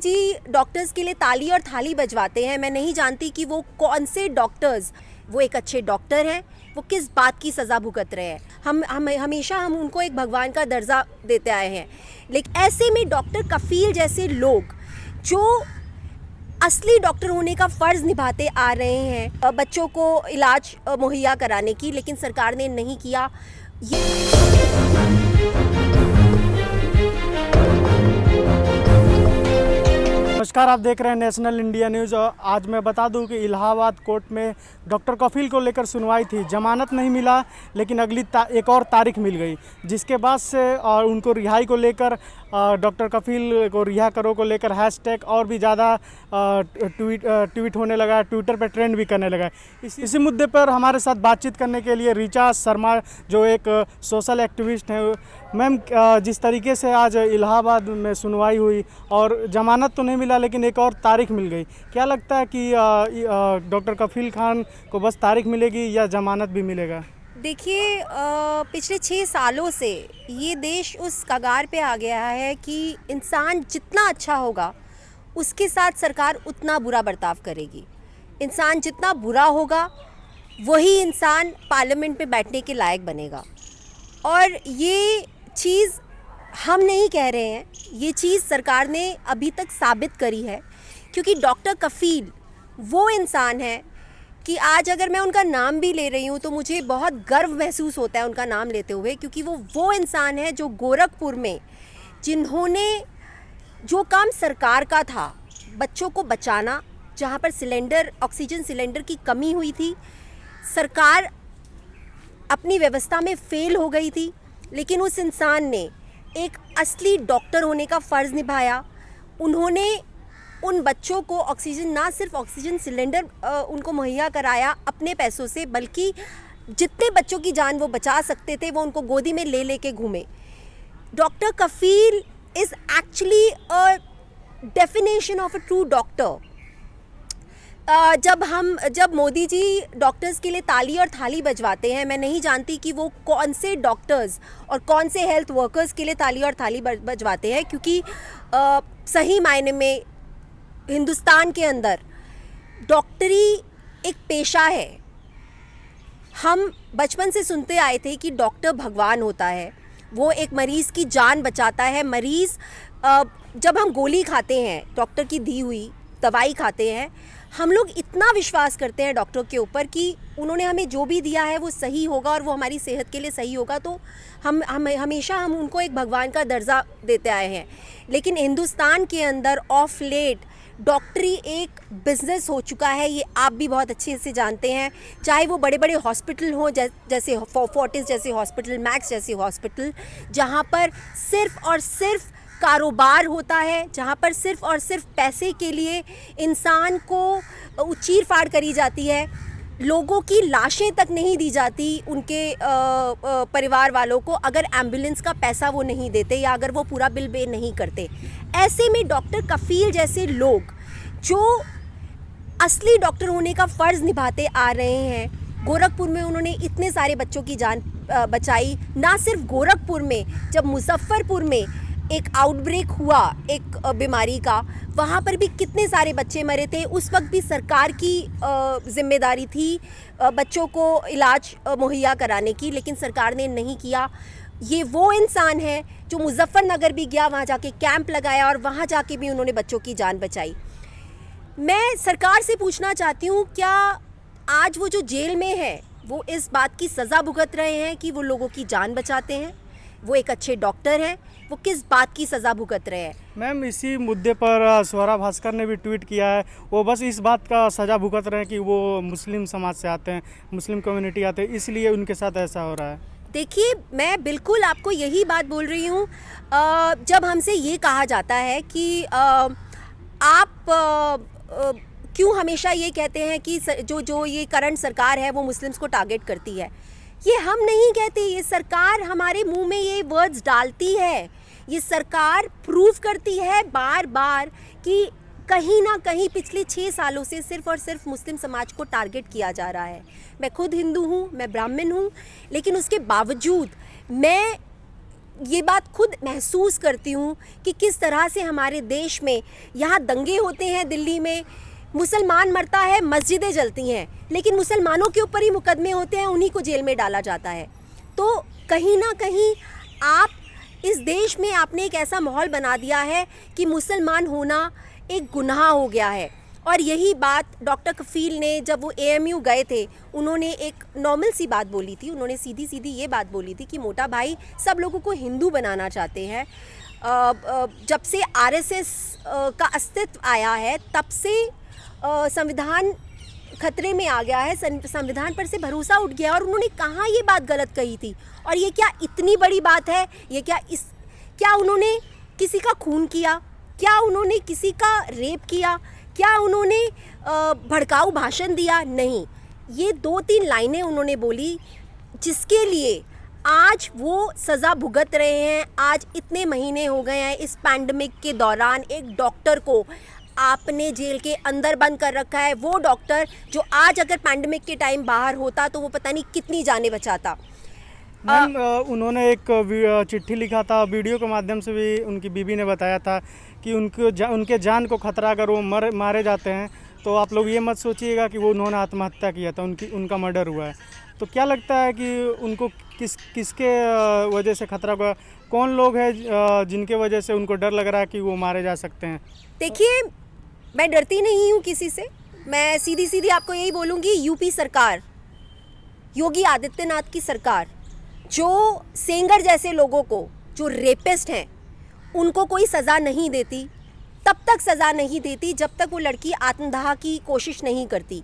जी doctors के लिए ताली और थाली बजवाते हैं। मैं नहीं जानती कि वो कौन से डॉक्टर्स वो एक अच्छे डॉक्टर हैं, वो किस बात की सज़ा भुगत रहे हैं। हम हमेशा उनको एक भगवान का दर्जा देते आए हैं, लेकिन ऐसे में डॉक्टर कफील जैसे लोग जो असली डॉक्टर होने का फ़र्ज़ निभाते आ रहे हैं बच्चों को इलाज मुहैया कराने की, लेकिन सरकार ने नहीं किया। नमस्कार, आप देख रहे हैं नेशनल इंडिया न्यूज़। और आज मैं बता दूं कि इलाहाबाद कोर्ट में डॉक्टर कफील को लेकर सुनवाई थी। जमानत नहीं मिला, लेकिन अगली एक और तारीख मिल गई, जिसके बाद से और उनको रिहाई को लेकर डॉक्टर कफील को रिहा करो को लेकर हैशटैग और भी ज़्यादा ट्वीट होने लगा, ट्विटर पर ट्रेंड भी करने लगा। इसी मुद्दे पर हमारे साथ बातचीत करने के लिए ऋचा शर्मा, जो एक सोशल एक्टिविस्ट हैं। मैम, जिस तरीके से आज इलाहाबाद में सुनवाई हुई और जमानत तो नहीं मिला, लेकिन एक और तारीख मिल गई, क्या लगता है कि डॉक्टर कफील खान को बस तारीख मिलेगी या जमानत भी मिलेगा? देखिए, पिछले 6 सालों से ये देश उस कगार पे आ गया है कि इंसान जितना अच्छा होगा उसके साथ सरकार उतना बुरा बर्ताव करेगी। इंसान जितना बुरा होगा वही इंसान पार्लियामेंट में बैठने के लायक बनेगा। और ये चीज़ हम नहीं कह रहे हैं, ये चीज़ सरकार ने अभी तक साबित करी है, क्योंकि डॉक्टर कफील वो इंसान है कि आज अगर मैं उनका नाम भी ले रही हूँ तो मुझे बहुत गर्व महसूस होता है उनका नाम लेते हुए, क्योंकि वो इंसान है जो गोरखपुर में जिन्होंने जो काम सरकार का था, बच्चों को बचाना, जहाँ पर ऑक्सीजन सिलेंडर की कमी हुई थी, सरकार अपनी व्यवस्था में फेल हो गई थी, लेकिन उस इंसान ने एक असली डॉक्टर होने का फ़र्ज़ निभाया। उन्होंने उन बच्चों को ऑक्सीजन, ना सिर्फ ऑक्सीजन सिलेंडर उनको मुहैया कराया अपने पैसों से, बल्कि जितने बच्चों की जान वो बचा सकते थे वो उनको गोदी में ले के घूमे। Doctor Kafeel is actually a definition of a true doctor. जब मोदी जी डॉक्टर्स के लिए ताली और थाली बजवाते हैं, मैं नहीं जानती कि वो कौन से डॉक्टर्स और कौन से हेल्थ वर्कर्स के लिए ताली और थाली बजवाते हैं, क्योंकि सही मायने में हिंदुस्तान के अंदर डॉक्टरी एक पेशा है। हम बचपन से सुनते आए थे कि डॉक्टर भगवान होता है, वो एक मरीज़ की जान बचाता है। मरीज़ जब हम गोली खाते हैं, डॉक्टर की दी हुई दवाई खाते हैं, हम लोग इतना विश्वास करते हैं डॉक्टर के ऊपर कि उन्होंने हमें जो भी दिया है वो सही होगा और वो हमारी सेहत के लिए सही होगा, तो हम हमेशा उनको एक भगवान का दर्जा देते आए हैं। लेकिन हिंदुस्तान के अंदर ऑफ लेट डॉक्टरी एक बिज़नेस हो चुका है, ये आप भी बहुत अच्छे से जानते हैं। चाहे वो बड़े बड़े हॉस्पिटल हों, जैसे फोर्टिस जैसे हॉस्पिटल, मैक्स जैसे हॉस्पिटल, जहाँ पर सिर्फ़ और सिर्फ कारोबार होता है, जहाँ पर सिर्फ़ और सिर्फ पैसे के लिए इंसान को चीर फाड़ करी जाती है, लोगों की लाशें तक नहीं दी जाती उनके परिवार वालों को अगर एम्बुलेंस का पैसा वो नहीं देते या अगर वो पूरा बिल पे नहीं करते। ऐसे में डॉक्टर कफील जैसे लोग जो असली डॉक्टर होने का फ़र्ज़ निभाते आ रहे हैं, गोरखपुर में उन्होंने इतने सारे बच्चों की जान बचाई। ना सिर्फ गोरखपुर में, जब मुजफ्फरपुर में एक आउटब्रेक हुआ एक बीमारी का, वहाँ पर भी कितने सारे बच्चे मरे थे। उस वक्त भी सरकार की जिम्मेदारी थी बच्चों को इलाज मुहैया कराने की, लेकिन सरकार ने नहीं किया। ये वो इंसान है जो मुजफ्फरनगर भी गया, वहाँ जाके कैंप लगाया और वहाँ जाके भी उन्होंने बच्चों की जान बचाई। मैं सरकार से पूछना चाहती हूँ, क्या आज वो जो जेल में है वो इस बात की सज़ा भुगत रहे हैं कि वो लोगों की जान बचाते हैं, वो एक अच्छे डॉक्टर हैं, वो किस बात की सज़ा भुगत रहे हैं? मैम, इसी मुद्दे पर स्वरा भास्कर ने भी ट्वीट किया है। वो बस इस बात का सज़ा भुगत रहे हैं कि वो मुस्लिम समाज से आते हैं, मुस्लिम कम्युनिटी आते हैं, इसलिए उनके साथ ऐसा हो रहा है। देखिए, मैं बिल्कुल आपको यही बात बोल रही हूँ। जब हमसे ये कहा जाता है कि आप क्यों हमेशा ये कहते हैं कि जो ये करंट सरकार है वो मुस्लिम्स को टारगेट करती है, ये हम नहीं कहते, ये सरकार हमारे मुंह में ये वर्ड्स डालती है। ये सरकार प्रूव करती है बार बार कि कहीं ना कहीं पिछले 6 सालों से सिर्फ और सिर्फ मुस्लिम समाज को टारगेट किया जा रहा है। मैं खुद हिंदू हूँ, मैं ब्राह्मण हूँ, लेकिन उसके बावजूद मैं ये बात खुद महसूस करती हूँ कि किस तरह से हमारे देश में यहाँ दंगे होते हैं। दिल्ली में मुसलमान मरता है, मस्जिदें जलती हैं, लेकिन मुसलमानों के ऊपर ही मुकदमे होते हैं, उन्हीं को जेल में डाला जाता है। तो कहीं ना कहीं आप इस देश में आपने एक ऐसा माहौल बना दिया है कि मुसलमान होना एक गुनाह हो गया है। और यही बात डॉक्टर कफील ने जब वो AMU गए थे, उन्होंने एक नॉर्मल सी बात बोली थी। उन्होंने सीधी सीधी ये बात बोली थी कि मोटा भाई सब लोगों को हिंदू बनाना चाहते हैं। जब से RSS का अस्तित्व आया है तब से संविधान खतरे में आ गया है, संविधान पर से भरोसा उठ गया। और उन्होंने कहाँ ये बात गलत कही थी? और ये क्या इतनी बड़ी बात है? ये क्या उन्होंने किसी का खून किया? क्या उन्होंने किसी का रेप किया? क्या उन्होंने भड़काऊ भाषण दिया? नहीं, ये 2-3 लाइनें उन्होंने बोली जिसके लिए आज वो सज़ा भुगत रहे हैं। आज इतने महीने हो गए हैं, इस पैंडमिक के दौरान एक डॉक्टर को आपने जेल के अंदर बंद कर रखा है। वो डॉक्टर जो आज अगर पैंडमिक के टाइम बाहर होता तो वो पता नहीं कितनी जानें बचाता। मैम, उन्होंने एक चिट्ठी लिखा था, वीडियो के माध्यम से भी उनकी बीवी ने बताया था कि उनके जान को खतरा अगर वो मारे जाते हैं तो आप लोग ये मत सोचिएगा कि वो उन्होंने आत्महत्या किया था, उनका मर्डर हुआ है। तो क्या लगता है कि उनको किसके वजह से खतरा हुआ? कौन लोग हैं जिनके वजह से उनको डर लग रहा है कि वो मारे जा सकते हैं? देखिए, मैं डरती नहीं हूँ किसी से। मैं सीधी सीधी आपको यही बोलूँगी, यूपी सरकार, योगी आदित्यनाथ की सरकार, जो सेंगर जैसे लोगों को, जो रेपिस्ट हैं, उनको कोई सज़ा नहीं देती। तब तक सज़ा नहीं देती जब तक वो लड़की आत्मदाह की कोशिश नहीं करती।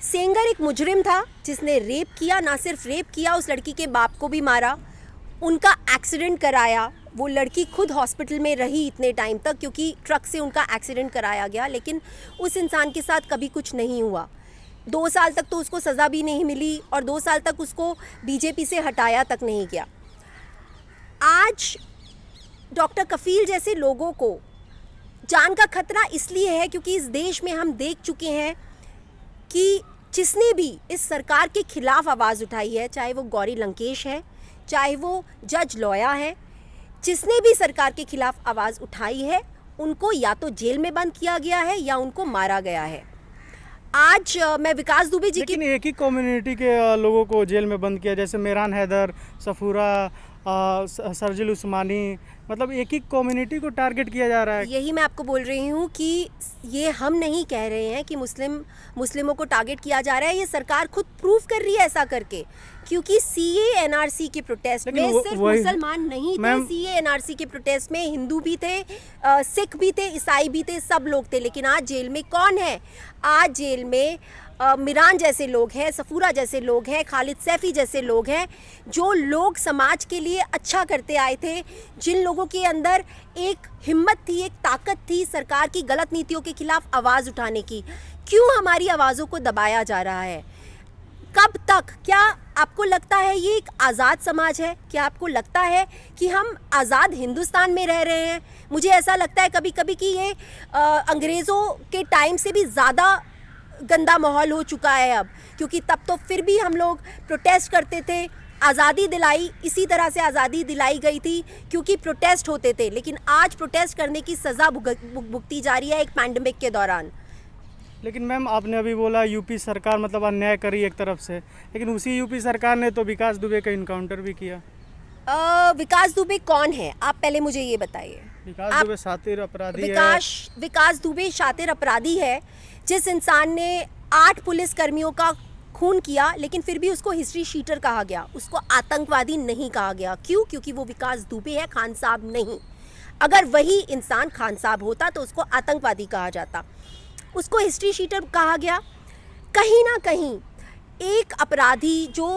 सेंगर एक मुजरिम था जिसने रेप किया, ना सिर्फ रेप किया, उस लड़की के बाप को भी मारा, उनका एक्सीडेंट कराया। वो लड़की खुद हॉस्पिटल में रही इतने टाइम तक क्योंकि ट्रक से उनका एक्सीडेंट कराया गया, लेकिन उस इंसान के साथ कभी कुछ नहीं हुआ। 2 साल तक तो उसको सज़ा भी नहीं मिली और 2 साल तक उसको बीजेपी से हटाया तक नहीं गया। आज डॉक्टर कफील जैसे लोगों को जान का खतरा इसलिए है क्योंकि इस देश में हम देख चुके हैं कि जिसने भी इस सरकार के खिलाफ आवाज़ उठाई है, चाहे वो गौरी लंकेश है, चाहे वो जज लोया है, जिसने भी सरकार के खिलाफ आवाज़ उठाई है, उनको या तो जेल में बंद किया गया है या उनको मारा गया है। आज मैं विकास दुबे जी लेकिन एक ही कम्युनिटी के लोगों को जेल में बंद किया, जैसे मेहरान हैदर, सफूरा, सरजिल उस्मानी, मतलब एक ही कम्युनिटी को टारगेट किया जा रहा है। यही मैं आपको बोल रही हूँ कि ये हम नहीं कह रहे हैं कि मुस्लिमों को टारगेट किया जा रहा है, ये सरकार खुद प्रूव कर रही है ऐसा करके। क्योंकि CA NRC के प्रोटेस्ट में सिर्फ मुसलमान नहीं थे, CA NRC के प्रोटेस्ट में हिंदू भी थे, सिख भी थे, ईसाई भी थे, सब लोग थे। लेकिन आज जेल में कौन है? आज जेल में मिरान जैसे लोग हैं, सफूरा जैसे लोग हैं, खालिद सैफी जैसे लोग हैं, जो लोग समाज के लिए अच्छा करते आए थे, जिन लोगों के अंदर एक हिम्मत थी, एक ताकत थी सरकार की गलत नीतियों के खिलाफ आवाज़ उठाने की। क्यों हमारी आवाज़ों को दबाया जा रहा है? कब तक? क्या आपको लगता है ये एक आज़ाद समाज है? क्या आपको लगता है कि हम आज़ाद हिंदुस्तान में रह रहे हैं? मुझे ऐसा लगता है कभी कभी कि ये अंग्रेज़ों के टाइम से भी ज़्यादा गंदा माहौल हो चुका है अब, क्योंकि तब तो फिर भी हम लोग प्रोटेस्ट करते थे, आज़ादी दिलाई, इसी तरह से आज़ादी दिलाई गई थी क्योंकि प्रोटेस्ट होते थे। लेकिन आज प्रोटेस्ट करने की सज़ा भुगती जा रही है एक पैंडमिक के दौरान। लेकिन मैम, आपने अभी बोला यूपी सरकार मतलब अन्याय करी एक तरफ से, लेकिन उसी यूपी सरकार ने तो विकास दुबे का इनकाउंटर भी किया। विकास दुबे कौन है, आप पहले मुझे ये बताइए। विकास दुबे शातिर अपराधी है। विकास दुबे शातिर अपराधी है, जिस इंसान ने 8 पुलिसकर्मियों का खून किया, लेकिन फिर भी उसको हिस्ट्री शीटर कहा गया, उसको आतंकवादी नहीं कहा गया। क्यों? क्योंकि वो विकास दुबे है, खान साहब नहीं। अगर वही इंसान खान साहब होता तो उसको आतंकवादी कहा जाता, उसको हिस्ट्री शीटर कहा गया। कहीं ना कहीं एक अपराधी जो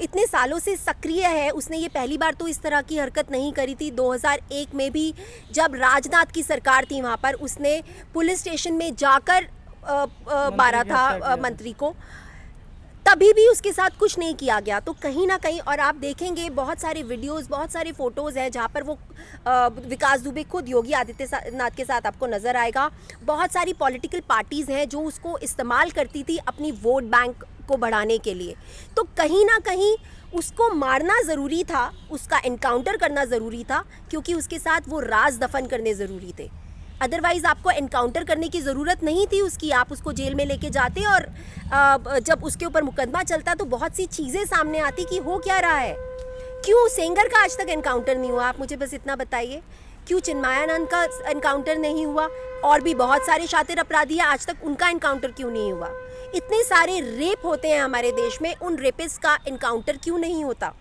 इतने सालों से सक्रिय है, उसने ये पहली बार तो इस तरह की हरकत नहीं करी थी। 2001 में भी जब राजनाथ की सरकार थी, वहाँ पर उसने पुलिस स्टेशन में जाकर मारा था मंत्री को, तभी भी उसके साथ कुछ नहीं किया गया। तो कहीं ना कहीं, और आप देखेंगे बहुत सारे वीडियोस, बहुत सारे फ़ोटोज़ हैं जहाँ पर वो विकास दुबे खुद योगी आदित्यनाथ के साथ आपको नज़र आएगा। बहुत सारी पॉलिटिकल पार्टीज़ हैं जो उसको इस्तेमाल करती थी अपनी वोट बैंक को बढ़ाने के लिए। तो कहीं ना कहीं उसको मारना ज़रूरी था, उसका एनकाउंटर करना ज़रूरी था, क्योंकि उसके साथ वो राज दफन करने ज़रूरी थे। अदरवाइज़ आपको एनकाउंटर करने की ज़रूरत नहीं थी उसकी, आप उसको जेल में लेके जाते और जब उसके ऊपर मुकदमा चलता तो बहुत सी चीज़ें सामने आती कि हो क्या रहा है। क्यों सेंगर का आज तक एनकाउंटर नहीं हुआ, आप मुझे बस इतना बताइए। क्यों चिन्मयानंद का एनकाउंटर नहीं हुआ? और भी बहुत सारे शातिर अपराधी हैं, आज तक उनका एनकाउंटर क्यों नहीं हुआ? इतने सारे रेप होते हैं हमारे देश में, उन रेपिस्ट का एनकाउंटर क्यों नहीं होता?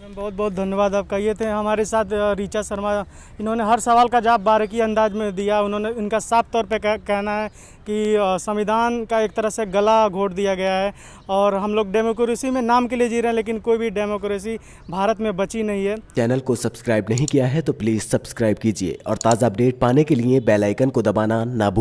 मैम बहुत बहुत धन्यवाद आपका। ये थे हमारे साथ ऋचा शर्मा। इन्होंने हर सवाल का जवाब बारीकी अंदाज में दिया। उन्होंने इनका साफ तौर पे कहना है कि संविधान का एक तरह से गला घोट दिया गया है और हम लोग डेमोक्रेसी में नाम के लिए जी रहे हैं, लेकिन कोई भी डेमोक्रेसी भारत में बची नहीं है। चैनल को सब्सक्राइब नहीं किया है तो प्लीज़ सब्सक्राइब कीजिए और ताज़ा अपडेट पाने के लिए बेल आइकन को दबाना ना भूलें।